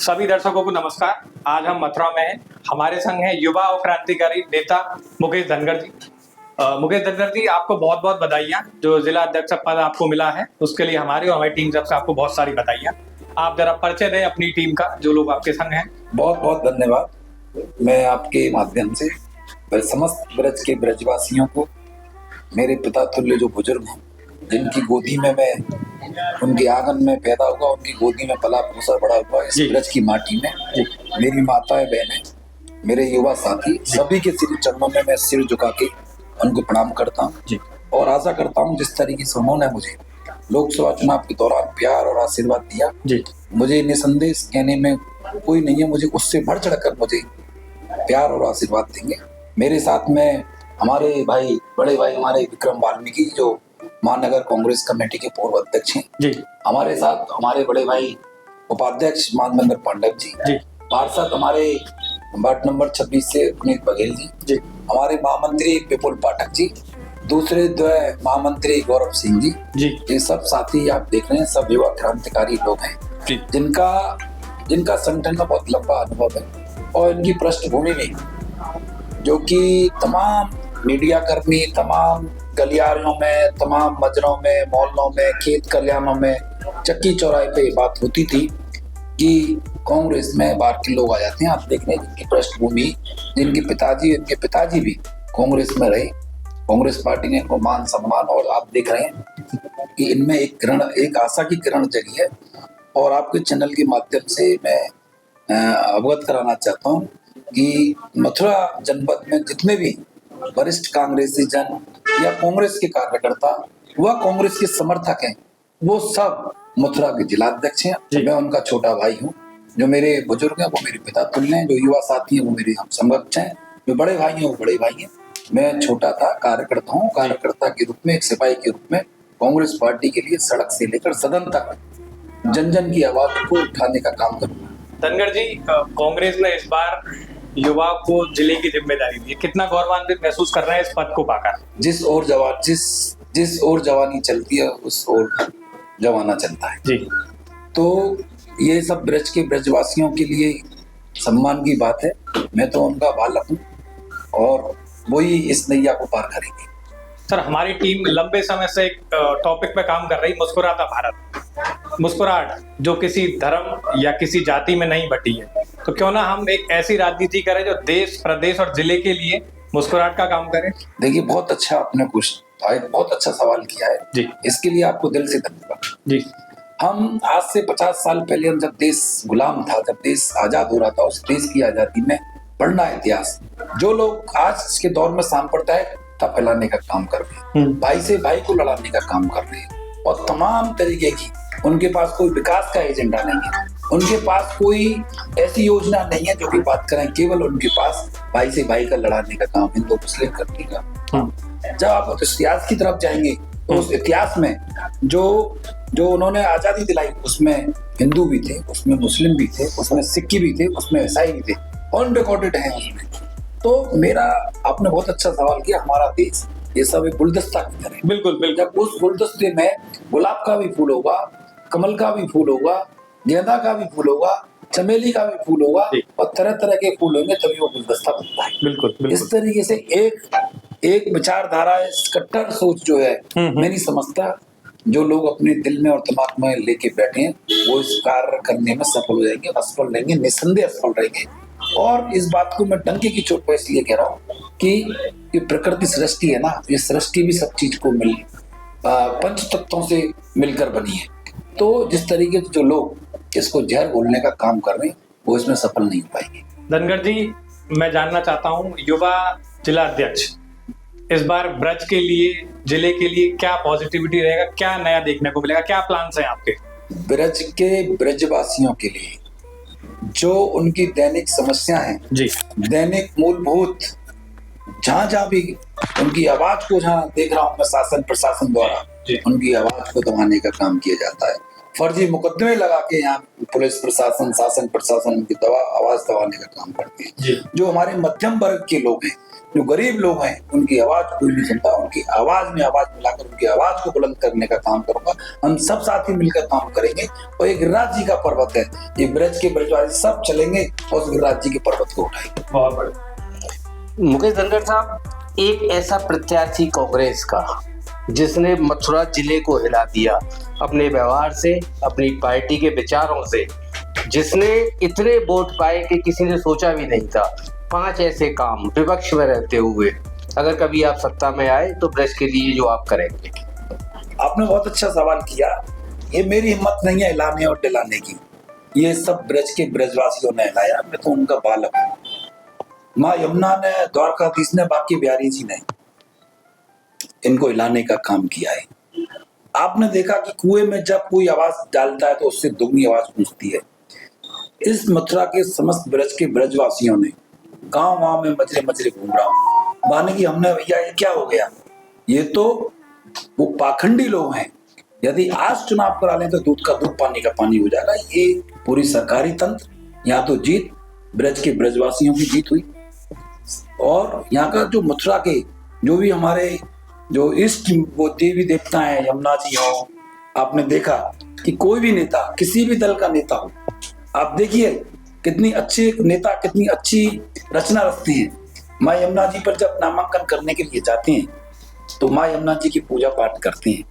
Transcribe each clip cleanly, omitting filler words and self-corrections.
सभी दर्शकों को नमस्कार। आज हम मथुरा में हैं। हमारे संग हैं युवा और क्रांतिकारी नेता मुकेश धनगर जी। मुकेश धनगर जी, आपको बहुत बहुत बधाइयाँ जो जिला अध्यक्ष पद आपको मिला है, उसके लिए हमारी और हमारी टीम तरफ से आपको बहुत सारी बधाइयाँ। आप जरा परिचय दें अपनी टीम का, जो लोग आपके संग हैं। बहुत बहुत धन्यवाद। मैं आपके माध्यम से समस्त ब्रज के ब्रजवासियों को, मेरे पिता तुल्य जो बुजुर्ग हैं, जिनकी गोदी में मैं उनके आंगन में पैदा हुआ, उनकी गोदी में पला पोसा बड़ा हुआ इस ब्रज की माटी में, मेरी माताएं बहनें, मेरे युवा साथी, सभी के श्री चरणों में मैं सिर झुका के उनको प्रणाम करता हूँ और आशा करता हूँ जिस तरीके से उन्होंने मुझे लोकसभा चुनाव के दौरान प्यार और आशीर्वाद दिया, मुझे निसंदेह कहने में कोई नहीं है, मुझे उससे बढ़ चढ़कर मुझे प्यार और आशीर्वाद देंगे। मेरे साथ में हमारे भाई, बड़े भाई हमारे विक्रम वाल्मीकि जो महानगर कांग्रेस कमेटी के पूर्व अध्यक्ष हैं, हमारे साथ हमारे बड़े भाई उपाध्यक्ष मानवेंद्र पांडव जी, पार्षद हमारे वार्ड नंबर 26 से पुनीत बघेल जी, हमारे महामंत्री विपुल पाठक जी, दूसरे दो महामंत्री गौरव सिंह जी, ये सब साथी आप देख रहे हैं, सब युवा क्रांतिकारी लोग हैं जिनका संगठन का बहुत लंबा अनुभव है और इनकी पृष्ठभूमि में जो कि तमाम मीडिया कर्मी, तमाम गलियारों में, तमाम मजरों में, मोहल्लों में, खेत खलिहानों में, चक्की चौराहे पे बात होती थी कि कांग्रेस में बाहर के लोग आ जाते हैं। आप देख रहे हैं जिनकी पृष्ठभूमि, जिनके पिताजी भी कांग्रेस में रहे, कांग्रेस पार्टी ने इनको मान सम्मान, और आप देख रहे हैं कि इनमें एक आशा की किरण जगी है। और आपके चैनल के माध्यम से मैं अवगत कराना चाहता हूँ कि मथुरा जनपद में जितने भी वरिष्ठ कांग्रेसी जन या कांग्रेस के कार्यकर्ता व कांग्रेस के समर्थक हैं, वो सब मथुरा के जिलाध्यक्ष हैं। मैं उनका छोटा भाई हूँ। जो मेरे बुजुर्ग हैं वो मेरे पिता तुल्य हैं, जो युवा साथी हैं वो मेरे हम समकक्ष हैं, जो बड़े भाई हैं वो बड़े भाई हैं। मैं छोटा था, कार्यकर्ता हूँ, कार्यकर्ता के रूप में, एक सिपाही के रूप में कांग्रेस पार्टी के लिए सड़क से लेकर सदन तक जन जन की आवाज को उठाने का काम करूंगा। धनगर जी, कांग्रेस ने इस बार युवा को जिले की जिम्मेदारी दी, कितना गौरवान्वित महसूस कर रहे हैं इस पद को पाकर? जिस ओर जवानी चलती है उस ओर जवाना चलता है जी। तो ये सब ब्रज के ब्रजवासियों के लिए सम्मान की बात है। मैं तो उनका बालक हूँ और वही इस नैया को पार करेंगे। सर, हमारी टीम लंबे समय से एक टॉपिक पे काम कर रही, मुस्कुराता भारत। मुस्कुराहट जो किसी धर्म या किसी जाति में नहीं बटी है, तो क्यों ना हम एक ऐसी राजनीति करें जो देश, प्रदेश और जिले के लिए मुस्कुराहट का काम करे। देखिए, बहुत अच्छा आपने बहुत अच्छा सवाल किया है जी। इसके लिए आपको दिल से धन्यवाद जी। हम आज से 50 साल पहले, हम जब देश गुलाम था, जब देश आजाद हो रहा था, उस देश की आजादी में पढ़ना इतिहास, जो लोग आज के दौर में सांप्रदायिकता फैलाने का काम कर रहे हैं, भाई से भाई को लड़ाने का काम कर रहे हैं, और तमाम तरीके की, उनके पास कोई विकास का एजेंडा नहीं है, उनके पास कोई ऐसी योजना नहीं है जो कि बात करें, केवल उनके पास भाई से भाई का लड़ाने का काम, हिंदू मुस्लिम करने का। जब आप इतिहास की तरफ जाएंगे तो उस इतिहास में जो उन्होंने आजादी दिलाई, उसमें हिंदू भी थे, उसमें मुस्लिम भी थे, उसमें सिक्की भी थे, उसमें ईसाई भी थे, ऑन रिकॉर्डेड है उसमें। तो मेरा, आपने बहुत अच्छा सवाल किया, हमारा देश ये सब एक गुलदस्ता की तरह, बिल्कुल। जब उस गुलदस्ते में गुलाब का भी फूल होगा, कमल का भी फूल होगा, गेंदा का भी फूल होगा, चमेली का भी फूल होगा, और तरह तरह के फूल होंगे, तभी वो गुलदस्ता बनता है। बिल्कुल। इस तरीके से एक विचारधारा, कट्टर सोच जो है, मेरी समझता जो लोग अपने दिल में और दिमाग में लेके बैठे हैं, वो इस कार्य करने में सफल हो जाएंगे, असफल रहेंगे, निस्संदेह असफल रहेंगे। और इस बात को मैं डंके की चोट पर इसलिए कह रहा हूँ कि ये प्रकृति सृष्टि है ना, ये सृष्टि भी सब चीज को पंच तत्वों से मिलकर बनी है। तो जिस तरीके से जो लोग इसको जहर घोलने का काम कर रहे हैं, वो इसमें सफल नहीं हो पाएंगे। धनगर जी, मैं जानना चाहता हूँ, युवा जिला अध्यक्ष इस बार ब्रज के लिए, जिले के लिए क्या पॉजिटिविटी रहेगा, क्या नया देखने को मिलेगा, क्या प्लान्स हैं आपके? ब्रज के ब्रजवासियों के लिए जो उनकी दैनिक समस्या है जी, दैनिक मूलभूत, जहाँ भी उनकी आवाज को, जहाँ देख रहा हूँ मैं, शासन प्रशासन द्वारा उनकी आवाज को दबाने का काम किया जाता है, फर्जी मुकदमे लगा के यहाँ पुलिस प्रशासन, शासन प्रशासन उनकी आवाज दबाने का काम करते हैं। जो हमारे मध्यम वर्ग के लोग हैं, जो गरीब लोग हैं, उनकी आवाज कोई नहीं सुनता। उनकी आवाज में आवाज मिलाकर उनकी आवाज को बुलंद करने का काम करूंगा। हम सब साथी मिलकर काम करेंगे और ये गिरिराज जी का पर्वत है, ये ब्रज के ब्रजवासी सब चलेंगे और गिरिराज जी के पर्वत को उठाएंगे। बहुत बढ़िया। मुकेश धनखड़ साहब, एक ऐसा प्रत्याशी कांग्रेस का जिसने मथुरा जिले को हिला दिया अपने व्यवहार से, अपनी पार्टी के विचारों से, जिसने इतने वोट पाए कि किसी ने सोचा भी नहीं था। 5 ऐसे काम विपक्ष में रहते हुए अगर कभी आप सत्ता में आए तो ब्रज के लिए जो आप करेंगे। आपने बहुत अच्छा सवाल किया। ये मेरी हिम्मत नहीं है हिलाने और डिलाने की, ये सब ब्रज के ब्रजवासियों ने हिलाया। मैं तो उनका बालक हूँ। माँ यमुना ने, द्वारकाधीश ने, बाकी बिहारी जी ने इनको हिलाने का काम किया है। आपने देखा कि कुएं में जब कोई आवाज डालता है तो उससे दुगनी आवाज गूंजती है। इस मथुरा के समस्त ब्रज के ब्रजवासियों ने गांव में मजरे मजरे घूम रहा हूँ, माने कि हमने भैया ये क्या हो गया, ये तो वो पाखंडी लोग हैं। यदि आज चुनाव करा लें तो दूध का दूध पानी का पानी हो जाएगा। ये पूरी सरकारी तंत्र, यहाँ तो जीत ब्रज के ब्रजवासियों की जीत हुई। और यहाँ का जो मथुरा के जो भी हमारे जो इष्ट वो देवी देवता हैं, यमुना जी हो, आपने देखा कि कोई भी नेता, किसी भी दल का नेता हो, आप देखिए कितनी अच्छे नेता, कितनी अच्छी रचना रचते हैं। माँ यमुना जी पर जब नामांकन करने के लिए जाते हैं तो माँ यमुना जी की पूजा पाठ करते हैं।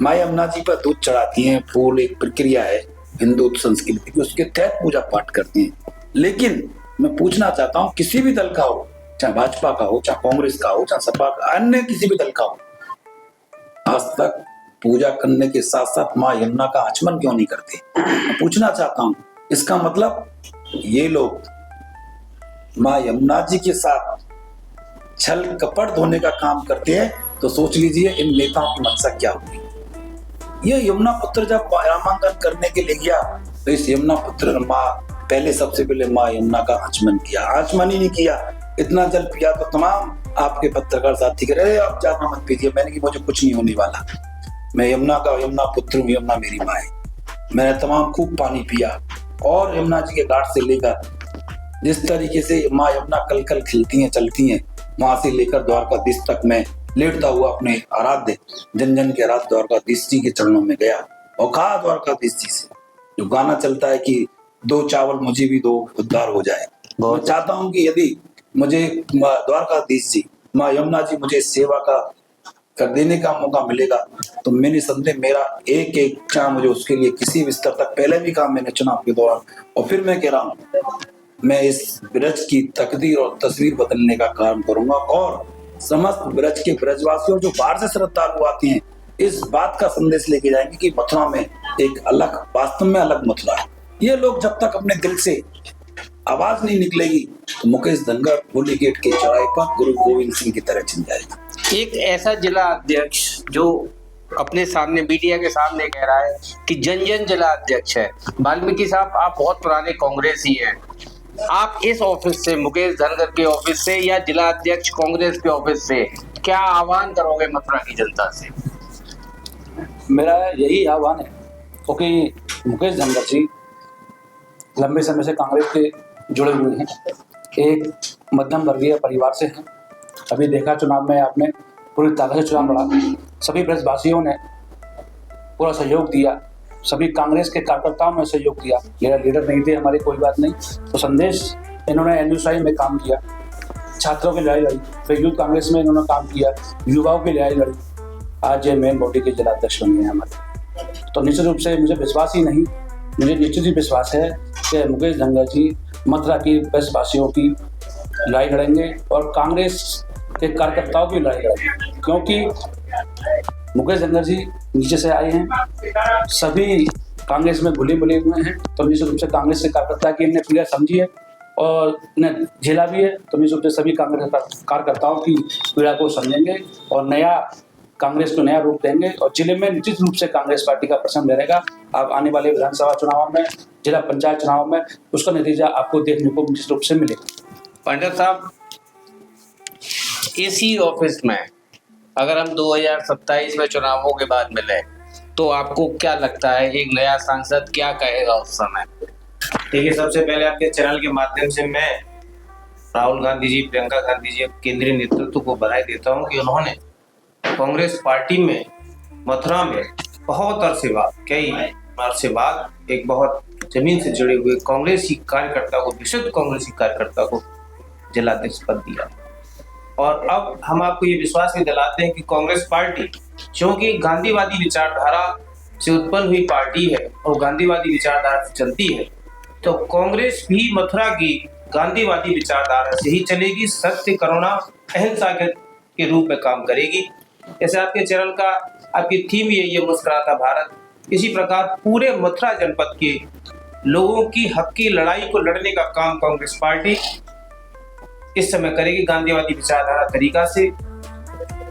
माँ यमुना जी पर दूध चढ़ाती हैं, फूल, एक प्रक्रिया है हिंदू संस्कृति की, उसके तहत पूजा पाठ करते हैं। लेकिन मैं पूछना चाहता हूँ, किसी भी दल का हो, चाहे भाजपा का हो, चाहे कांग्रेस का हो, चाहे सपा का, अन्य किसी भी दल का हो, आज तक पूजा करने के साथ साथ माँ यमुना का आचमन क्यों नहीं करते? मैं पूछना चाहता हूँ। इसका मतलब ये लोग माँ यमुना जी के साथ छल कपट धोने का काम करते हैं, तो सोच लीजिए इन नेताओं की मंशा क्या होगी। ये यमुना पुत्र जब नामांकन करने के लिए गया तो इस यमुना पुत्र माँ पहले, सबसे पहले माँ यमुना का आचमन किया। आचमन ही नहीं किया, इतना जल पिया तो तमाम आपके पत्रकार साथी कह रहे आप ज्यादा मत पीजिए। मैंने कि मुझे कुछ नहीं होने वाला, मैं यमुना का यमुना पुत्र हूँ, यमुना मेरी माँ है। मैंने तमाम खूब पानी पिया और यमुना जी के घाट से लेकर जिस तरीके से माँ यमुना कल कल खिलती हैं, चलती हैं, वहां से लेकर द्वारकाधीश तक मैं लेटता हुआ अपने आराध्य जन जन के आराध्य द्वारकाधीश जी के चरणों में गया और कहा द्वारकाधीश जी से, जो गाना चलता है कि 2 चावल मुझे भी दो, उद्धार हो जाए। मैं चाहता हूँ कि यदि मुझे द्वारकाधीश जी, माँ यमुना जी मुझे सेवा का कर देने का मौका मिलेगा तो मैंने संदेह मेरा एक एक चाह मुझे उसके लिए किसी भी स्तर तक, पहले भी कहा मैंने चुनाव के दौरान और फिर मैं कह रहा हूँ, मैं इस ब्रज की तकदीर और तस्वीर बदलने का काम करूंगा। और समस्त ब्रज के ब्रजवासियों जो बाहर से श्रद्धालु आते हैं, इस बात का संदेश लेके जाएंगे कि मथुरा में एक अलग, वास्तव में अलग मथुरा है। ये लोग जब तक अपने दिल से आवाज नहीं निकलेगी तो मुकेश धनखड़ होली गेट के चौराहे पर गुरु गोविंद सिंह की तरह चिन जाएगा। एक ऐसा जिला अध्यक्ष जो अपने सामने मीडिया के सामने कह रहा है कि जन जन जिला अध्यक्ष है। वाल्मीकि साहब, आप बहुत पुराने कांग्रेसी हैं, आप इस ऑफिस से, मुकेश धनखड़ के ऑफिस से या जिला अध्यक्ष कांग्रेस के ऑफिस से क्या आह्वान करोगे मथुरा की जनता से? मेरा यही आह्वान है, क्योंकि मुकेश धनखड़ जी लंबे समय से कांग्रेस के जुड़े हुए हैं, एक मध्यम वर्गीय परिवार से हैं। अभी देखा चुनाव में आपने पूरी ताकत से चुनाव लड़ा, सभी ब्रजवासियों ने पूरा सहयोग दिया, सभी कांग्रेस के कार्यकर्ताओं ने सहयोग दिया। लीडर नहीं थे हमारे, कोई बात नहीं, तो संदेश इन्होंने एनयूसाई में काम किया, छात्रों की लड़ाई लड़ी, फिर यूथ कांग्रेस में इन्होंने काम किया, युवाओं की लड़ाई लड़ी, आज ये मेन बॉडी के जिला अध्यक्ष बन गए हमारे। तो निश्चित रूप से मुझे विश्वास ही नहीं, मुझे निश्चित ही विश्वास है कि मुकेश धनखड़ जी मथुरा की ब्रजवासियों की लड़ाई लड़ेंगे और कांग्रेस के कार्यकर्ताओं की लड़ाई लड़ेंगे, क्योंकि मुकेश धनखड़ जी नीचे से आए हैं, सभी कांग्रेस में घुले मिले हुए हैं, तो निश्चित रूप से कांग्रेस के कार्यकर्ता की इन्हें पीड़ा समझी है और इन्हें झेला भी है, तो निश्चित रूप से सभी कांग्रेस कार्यकर्ताओं की पीड़ा को समझेंगे और नया कांग्रेस को नया रूप देंगे और जिले में निश्चित रूप से कांग्रेस पार्टी का प्रश्न रहेगा। आप आने वाले विधानसभा चुनाव में, जिला पंचायत चुनाव में उसका नतीजा आपको देखने को निश्चित रूप से मिलेगा। पंडित साहब, इसी ऑफिस में अगर हम 2027 में चुनावों के बाद मिले तो आपको क्या लगता है एक नया सांसद क्या कहेगा उस समय? देखिए, सबसे पहले आपके चैनल के माध्यम से मैं राहुल गांधी जी, प्रियंका गांधी जी, केंद्रीय नेतृत्व को बधाई देता हूं कि उन्होंने कांग्रेस पार्टी में मथुरा में बहुत कई अरसे बाद एक बहुत जमीन से जुड़े हुए कांग्रेसी कार्यकर्ता को, विशुद्ध कांग्रेसी कार्यकर्ता को जिलाध्यक्ष पद दिया। और अब हम आपको ये विश्वास भी दिलाते हैं कि कांग्रेस पार्टी, क्योंकि गांधीवादी विचारधारा से उत्पन्न हुई पार्टी है और गांधीवादी विचारधारा से चलती है, तो कांग्रेस भी मथुरा की गांधीवादी विचारधारा से ही चलेगी, सत्य, करुणा, अहिंसा के रूप में काम करेगी। जैसे आपके चैनल का आपकी थीम यही है, मुस्कुराता भारत, इसी प्रकार पूरे मथुरा जनपद के लोगों की हक की लड़ाई को लड़ने का काम कांग्रेस पार्टी इस समय करेगी गांधीवादी विचारधारा तरीका से।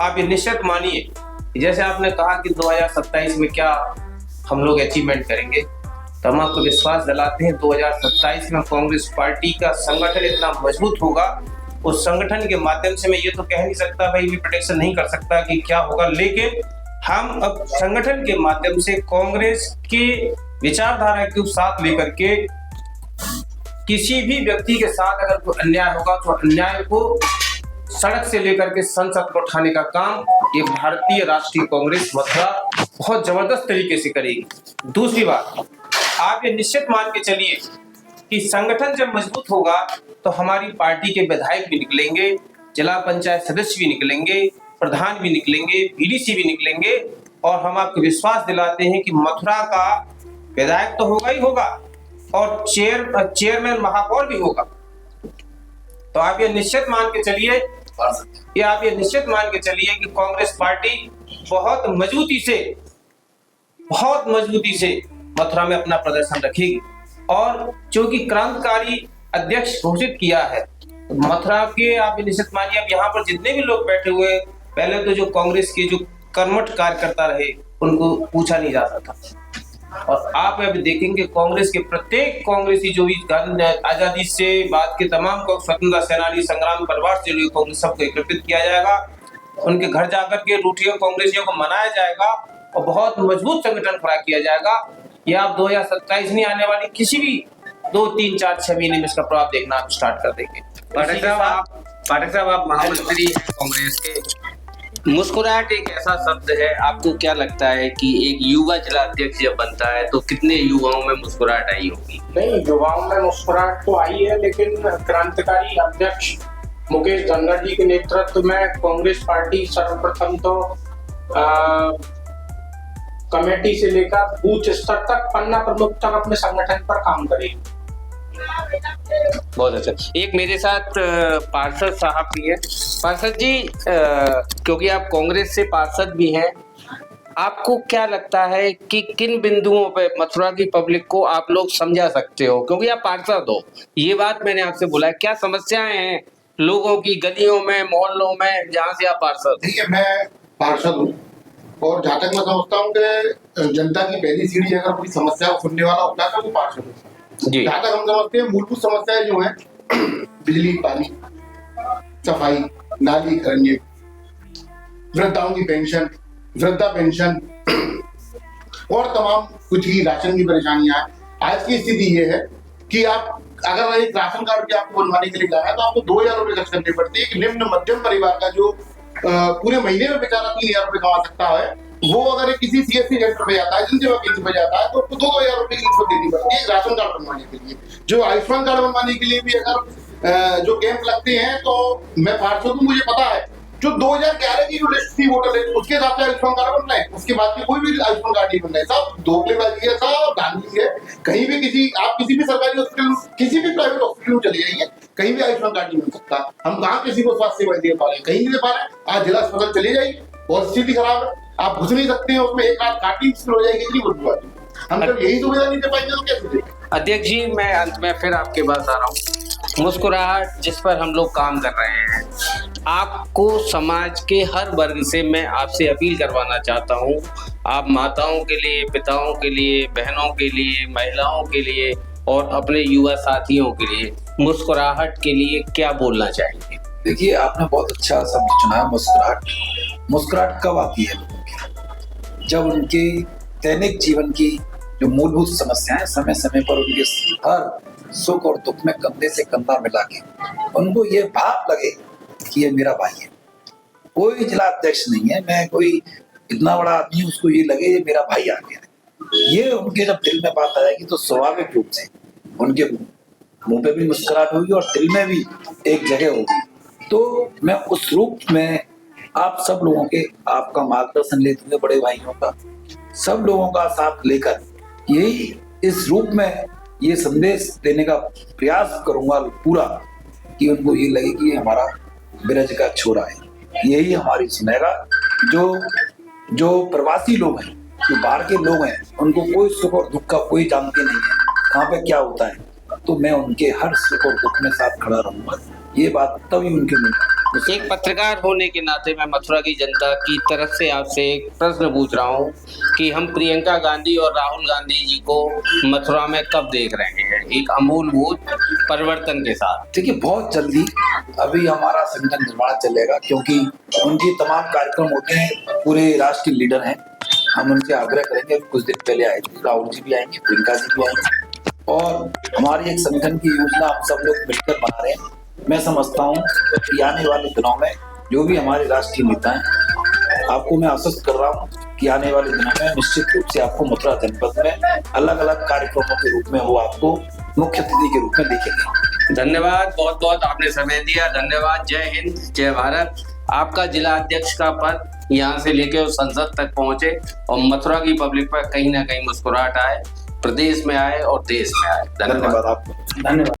आप ये निश्चित मानिए, जैसे आपने कहा कि 2027 में क्या हम लोग अचीवमेंट करेंगे, तो हम आपको विश्वास दिलाते हैं 2027 में कांग्रेस पार्टी का संगठन इतना मजबूत होगा, उस संगठन के माध्यम से मैं ये तो कह नहीं सकता, भाई भी प्रेडिक्शन नहीं कर सकता कि क्या होगा, लेकिन हम अब संगठन के माध्यम से कांग्रेस के विचारधारा को साथ लेकर के किसी भी व्यक्ति के साथ अगर कोई अन्याय होगा तो अन्याय को सड़क से लेकर के संसद को उठाने का काम ये भारतीय राष्ट्रीय कांग्रेस मथुरा बहुत जबरदस्त तरीके से करेगी। दूसरी बात, आप ये निश्चित मान के चलिए कि संगठन जब मजबूत होगा तो हमारी पार्टी के विधायक भी निकलेंगे, जिला पंचायत सदस्य भी निकलेंगे, प्रधान भी निकलेंगे, बीडीसी भी निकलेंगे, और हम आपको विश्वास दिलाते हैं कि मथुरा का विधायक तो होगा ही होगा और चेयरमैन महापौर भी होगा। तो आप ये निश्चित मान के चलिए कि कांग्रेस पार्टी बहुत मजबूती से मथुरा में अपना प्रदर्शन रखेगी। और चूंकि क्रांतिकारी अध्यक्ष घोषित किया है, मथुरा के आप निश्चित मानिए, अब यहाँ पर जितने भी लोग बैठे हुए, पहले तो जो कांग्रेस के जो कर्मठ कार्यकर्ता रहे उनको पूछा नहीं जाता था, और आप अभी देखेंगे कांग्रेस के प्रत्येक कांग्रेसी जो भी आजादी से बाद के तमाम को स्वतंत्रता सेनानी संग्राम परिवार से जुड़े कांग्रेस सबको एकत्रित किया जाएगा, उनके घर जाकर के रूठियों कांग्रेसियों को मनाया जाएगा और बहुत मजबूत संगठन खड़ा किया जाएगा। ये आप 2027 नहीं, आने वाली किसी भी 2, 3, 4, 6 महीने में इसका प्रभाव देखना आप स्टार्ट कर देंगे। पाठक साहब, आप महामंत्री हैं कांग्रेस के। मुस्कुराहट एक ऐसा शब्द है, आपको क्या लगता है कि एक युवा जिलाध्यक्ष जब बनता है तो कितने युवाओं में मुस्कुराहट आई होगी? नहीं, युवाओं में मुस्कुराहट तो आई है, लेकिन क्रांतिकारी अध्यक्ष मुकेश धनखड़ जी के नेतृत्व में कांग्रेस पार्टी सर्वप्रथम तो कमेटी से लेकर बूथ स्तर तक, पन्ना प्रमुख तक अपने संगठन पर काम करेगी। बहुत अच्छा। एक मेरे साथ पार्षद साहब भी है। पार्षद जी, क्योंकि आप कांग्रेस से पार्षद भी हैं, आपको क्या लगता है कि किन बिंदुओं पे मथुरा की पब्लिक को आप लोग समझा सकते हो, क्योंकि आप पार्षद हो? ये बात मैंने आपसे बोला, क्या समस्याएं हैं लोगों की गलियों में, मोहल्लों में, जहाँ से आप पार्षद? ठीक है, मैं पार्षद हूँ और जहाँ तक मैं समझता हूँ कि जनता की पहली सीढ़ी अगर कोई समस्या को सुनने वाला होता है तो वो पार्षद होता है। जहाँ तक हम समझते हैं मूलभूत समस्याएं जो हैं, बिजली, पानी, सफाई, नालीकरण, वृद्धाओं की पेंशन, वृद्धा पेंशन और तमाम कुछ ही राशन की परेशानियां। आज की स्थिति ये है कि आप अगर एक राशन कार्ड भी आपको बनवाने के लिए जाना है तो आपको 2000 रुपये खर्च करने पड़ते हैं। एक निम्न मध्यम परिवार का जो पूरे महीने में बेचारा 3000 रुपये कमा सकता है, वो अगर किसी सीएससी सेंटर पे जाता है, जनसेवा केंद्र पे जाता है, तो उसको 2000 रुपये की रिश्वत देनी पड़ती है राशन कार्ड बनवाने के लिए। जो आयुष्मान कार्ड बनवाने के लिए भी अगर जो कैंप लगते हैं, तो मैं पार्षद हूँ, मुझे पता है जो 2011 की जो लिस्ट थी, वोटर लिस्ट, उसके हिसाब से आयुष्मान कार्ड बनना है, उसके बाद की कोई भी आयुष्मान कार्ड नहीं बनना है। सब धोखेबाजी है, सब धांधली है। कहीं भी आप किसी भी सरकारी हॉस्पिटल, किसी भी प्राइवेट हॉस्पिटल में चले जाइए, कहीं भी आयुष्मान कार्ड नहीं बन सकता। हम कहाँ किसी को स्वास्थ्य सेवाएं दे पा रहे हैं? कहीं नहीं दे पा रहे हैं। आज जिला अस्पताल चले जाइए, बहुत स्थिति खराब है, आप घुस नहीं सकते हैं उसमें, एक रात काटी मुश्किल हो जाएगी, इतनी बदबू आती है। हम जब यही सुविधा नहीं दे पाएंगे तो कैसे देंगे? अध्यक्ष जी, मैं अंत में फिर आपके पास आ रहा हूँ। मुस्कुराहट जिस पर हम लोग काम कर रहे हैं, आपको समाज के हर वर्ग से मैं आपसे अपील करवाना चाहता हूँ। आप माताओं के लिए, पिताओं के लिए, बहनों के लिए, महिलाओं के लिए और अपने युवा साथियों के लिए मुस्कुराहट के लिए क्या बोलना चाहेंगे? देखिए, आपने बहुत अच्छा शब्द चुना है, मुस्कुराहट। मुस्कुराहट कब आती है लोगों की? जब उनके दैनिक जीवन की जो मूलभूत समस्याएं समय समय पर उनके हर सुख और दुख में कंधे से कंधा मिला के उनको ये भाव लगे कि ये मेरा भाई है। कोई जिला अध्यक्ष नहीं है, मैं कोई इतना बड़ा आदमी हूं, उसको ये लगे ये मेरा भाई आ गया है। ये उनके जब दिल में बात आएगी तो स्वाभाविक रूप से उनके मुंह पे भी मुस्कुराहट होगी और दिल में भी एक जगह होगी। तो मैं उस रूप में आप सब लोगों के, आपका मार्गदर्शन लेते हुए बड़े भाइयों का, सब लोगों का साथ लेकर यही इस रूप में ये संदेश देने का प्रयास करूंगा पूरा कि उनको ये लगे कि ये हमारा ब्रज का छोरा है। यही हमारी सुनेगा। जो प्रवासी लोग हैं, जो बाहर के लोग हैं, उनको कोई सुख और दुख का कोई जानते नहीं है कहाँ पे क्या होता है, तो मैं उनके हर सुख और दुख में साथ खड़ा रहूंगा। ये बात तभी उनके मुंह। एक पत्रकार होने के नाते मैं मथुरा की जनता की तरफ से आपसे एक प्रश्न पूछ रहा हूँ कि हम प्रियंका गांधी और राहुल गांधी जी को मथुरा में कब देख रहे हैं एक अमूलभूत परिवर्तन के साथ? देखिए, बहुत जल्दी अभी हमारा संगठन निर्माण चलेगा, क्योंकि उनकी तमाम कार्यक्रम होते हैं, पूरे राष्ट्रीय लीडर हैं। हम उनसे आग्रह करेंगे। कुछ दिन पहले आए थे, राहुल जी भी आएंगे, प्रियंका जी भी आएंगे, और हमारी एक संगठन की योजना हम सब लोग मिलकर बना रहे हैं। मैं समझता हूँ कि आने वाले दिनों में जो भी हमारे राष्ट्रीय नेता हैं, आपको मैं आश्वस्त कर रहा हूँ कि आने वाले दिनों में निश्चित रूप से आपको मथुरा जनपद में अलग अलग कार्यक्रमों के रूप में वो आपको मुख्य अतिथि के रूप में देखेंगे। धन्यवाद, बहुत बहुत आपने समय दिया। धन्यवाद। जय हिंद, जय भारत। आपका जिला अध्यक्ष का पद यहाँ से लेके उस संसद तक पहुंचे और मथुरा की पब्लिक पर कहीं ना कहीं मुस्कुराहट आए, प्रदेश में आए और देश में आए। धन्यवाद आपको। धन्यवाद।